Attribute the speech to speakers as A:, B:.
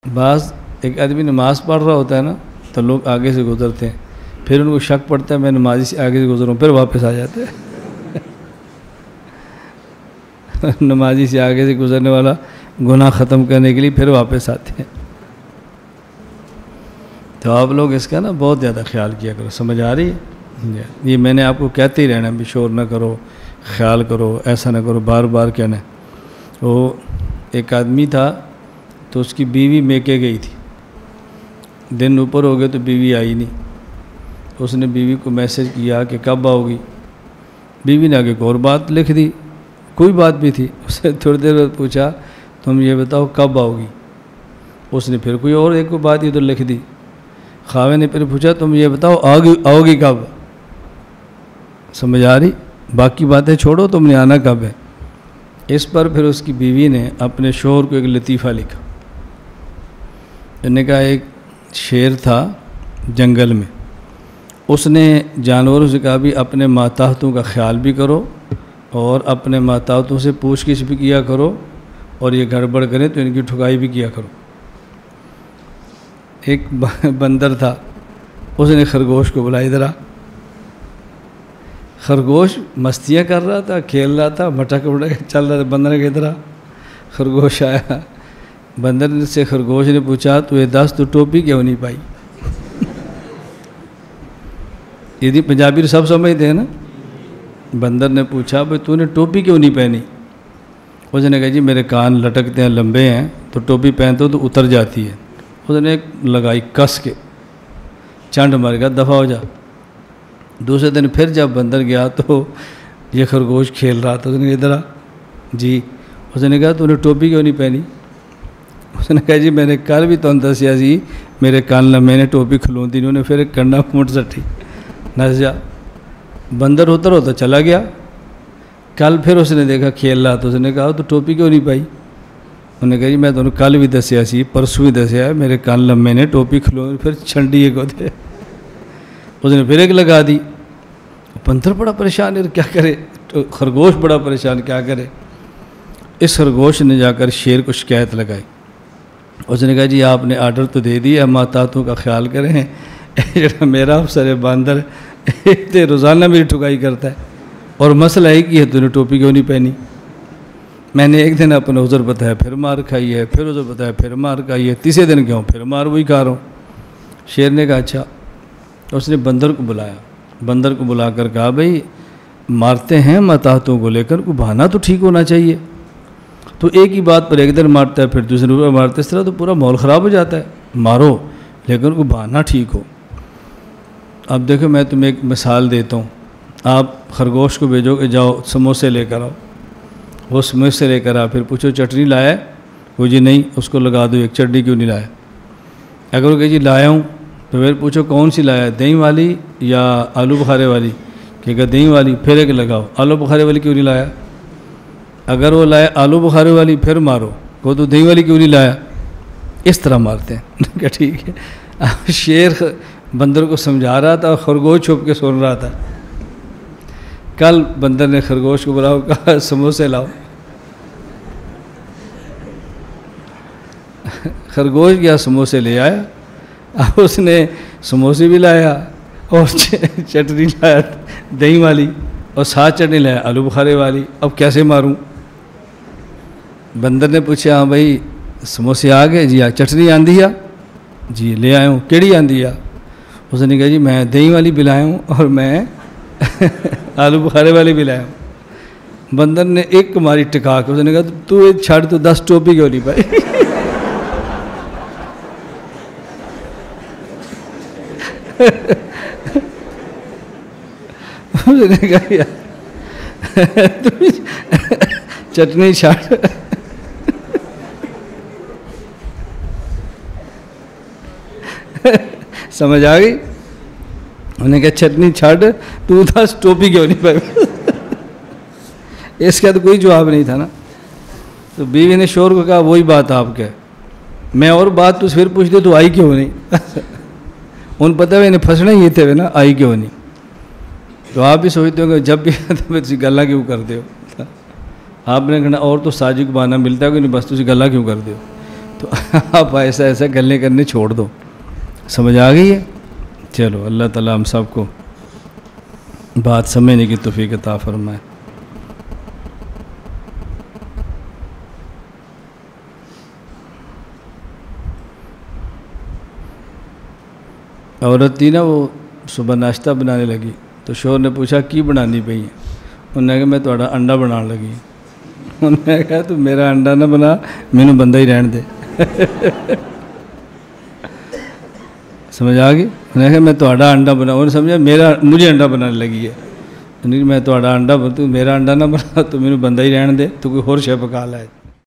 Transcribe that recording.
A: बास एक आदमी नमाज़ पढ़ रहा होता है ना, तो लोग आगे से गुजरते हैं, फिर उनको शक पड़ता है मैं नमाजी से आगे से गुजरूँ, फिर वापस आ जाते हैं। नमाजी से आगे से गुजरने वाला गुनाह ख़त्म करने के लिए फिर वापस आते हैं। तो आप लोग इसका ना बहुत ज़्यादा ख्याल किया करो। समझ आ रही है? ये मैंने आपको कहते ही रहना भी शोर ना करो, ख्याल करो, ऐसा ना करो, बार बार कहना। वो एक आदमी था तो उसकी बीवी मेके गई थी, दिन ऊपर हो गए तो बीवी आई नहीं। उसने बीवी को मैसेज किया कि कब आओगी। बीवी ने आगे एक और बात लिख दी, कोई बात भी थी। उसने थोड़ी देर बाद पूछा तुम ये बताओ कब आओगी। उसने फिर कोई और एक बात ही तो लिख दी। खावे ने फिर पूछा तुम ये बताओ आओगी कब। समझ आ रही? बाकी बातें छोड़ो, तुमने आना कब है। इस पर फिर उसकी बीवी ने अपने शोहर को एक लतीफ़ा लिखा। इन्होंने कहा एक शेर था जंगल में, उसने जानवरों से कहा भी अपने माताहतों का ख्याल भी करो और अपने माताहतों से पूछगिछ भी किया करो, और ये गड़बड़ करें तो इनकी ठुकाई भी किया करो। एक बंदर था, उसने खरगोश को बुलाया, इधर आ। खरगोश मस्तियाँ कर रहा था, खेल रहा था, मटक उड़क चल रहा था। बंदर ने कहा इधर आ। खरगोश आया। बंदर से खरगोश ने पूछा तो ये दस तो टोपी क्यों नहीं पाई। यदि पंजाबी सब समझते हैं ना। बंदर ने पूछा भाई तूने टोपी क्यों नहीं पहनी। उसने कहा जी मेरे कान लटकते हैं, लंबे हैं, तो टोपी पहनते हो तो उतर जाती है। उसने लगाई कस के, चंड मर गया, दफ़ा हो जा। दूसरे दिन फिर जब बंदर गया तो ये खरगोश खेल रहा था। उसने इधर आ जी। उसने कहा तूने टोपी क्यों नहीं पहनी। उसने कहा जी मैंने कल भी तुम दसिया सी मेरे कान लम्बे ने, टोपी खलोती नहीं। उन्हें फिर कंडा फुट सटी, नस जा। बंदर उतर होता चला गया। कल फिर उसने देखा खेल रहा, तो उसने कहा तो टोपी क्यों नहीं पाई। उन्होंने कहा जी मैं तुम्हें कल भी दसिया सी, परसों भी दसिया मेरे कान लम्बे ने, टोपी खलो। फिर छंडी एक होते। उसने फिर एक लगा दी। बंदर बड़ा परेशान है, क्या करे। तो खरगोश बड़ा परेशान, क्या करे। इस खरगोश ने जाकर शेर को शिकायत लगाई। उसने कहा जी आपने आर्डर तो दे दिया, माताहतों का ख्याल करें। जो मेरा अफसर है बंदर, तो रोज़ाना मेरी ठुकाई करता है, और मसला है कि है तूने टोपी क्यों नहीं पहनी। मैंने एक दिन अपने उज़र बताया, फिर मार खाई है, फिर उज़र बताया, फिर मार खाई है, तीसरे दिन क्यों फिर मार वही खा रहा हूँ। शेर ने कहा अच्छा। उसने बंदर को बुलाया। बंदर को बुलाकर कहा भाई मारते हैं माताहतों को लेकर, को बहाना तो ठीक होना चाहिए। तो एक ही बात पर एक दिन मारता है, फिर दूसरे दिन मारता है, इस तरह तो पूरा माहौल ख़राब हो जाता है। मारो लेकिन को बहाना ठीक हो। अब देखो मैं तुम्हें एक मिसाल देता हूँ। आप खरगोश को भेजो कि जाओ समोसे लेकर आओ। वो समोसे लेकर आ, फिर पूछो चटनी लाया है। वो जी नहीं, उसको लगा दो एक, चटनी क्यों नहीं लाया। अगर वो कहे जी लाया हूँ, तो फिर पूछो कौन सी लाया, दही वाली या आलू बुखारे वाली। कहेगा दही वाली, फिर एक लगाओ, आलू बुखारे वाली क्यों नहीं लाया। अगर वो लाया आलू बुखारे वाली, फिर मारो, वो तो दही वाली क्यों नहीं लाया। इस तरह मारते हैं। क्या ठीक है। शेर बंदर को समझा रहा था और खरगोश छुप के सुन रहा था। कल बंदर ने खरगोश को बुलाओ, कहा समोसे लाओ। खरगोश गया, समोसे ले आया। अब उसने समोसे भी लाया और चटनी लाया दही वाली, और साथ चटनी लाया आलू बुखारे वाली। अब कैसे मारूं। बंदर ने पूछा हाँ भाई समोसे आ गए जी। चटनी आंधी आ जी, ले आया हूँ। केड़ी आंधी आ। उसने कहा जी मैं दही वाली भी लाया हूँ और मैं आलू बुखारे वाली भी लाया हूँ। बंदर ने एक मारी टिका के, उसने कहा तू एक छाड़, तो 10 टोपी क्यों नहीं पाई। उसने कहा यार चटनी छाड़। समझ आ गई। उन्होंने कहा चटनी छाड़, तू 10 टोपी क्यों नहीं पाई। इसका तो कोई जवाब नहीं था ना। तो बीवी ने शोर को कहा वही बात आपके, मैं और बात तो फिर पूछते तो आई क्यों नहीं। उन पता है इन्हें फंसना ही थे ना, आई क्यों नहीं। तो आप भी सोचते हो कि जब भी तुम गला क्यों करते हो। आपने कहना और तो साजिक बहाना मिलता है कि नहीं, बस तुम गला क्यों करते हो। तो आप ऐसा ऐसा गल्ले करने छोड़ दो। समझ आ गई है? चलो अल्लाह ताला हम सबको बात समझने की तौफीक अता फरमाए। औरत थी ना, वो सुबह नाश्ता बनाने लगी तो शोर ने पूछा की बनानी पई है? उन्हें कहा मैं थोड़ा अंडा बना लगी। उन्हें कहा तू मेरा अंडा ना बना, मैनू बंदा ही रहने दे। समझ आ गई? उन्हें कहा मैं थोड़ा अंडा बना, उन्हें समझा मेरा मुझे अंडा बनाने लगी है। नहीं मैं थोड़ा अंडा, तू मेरा अंडा ना बना, तू मैनू बंदा ही रहने दे, तू कोई होर शे पका लै।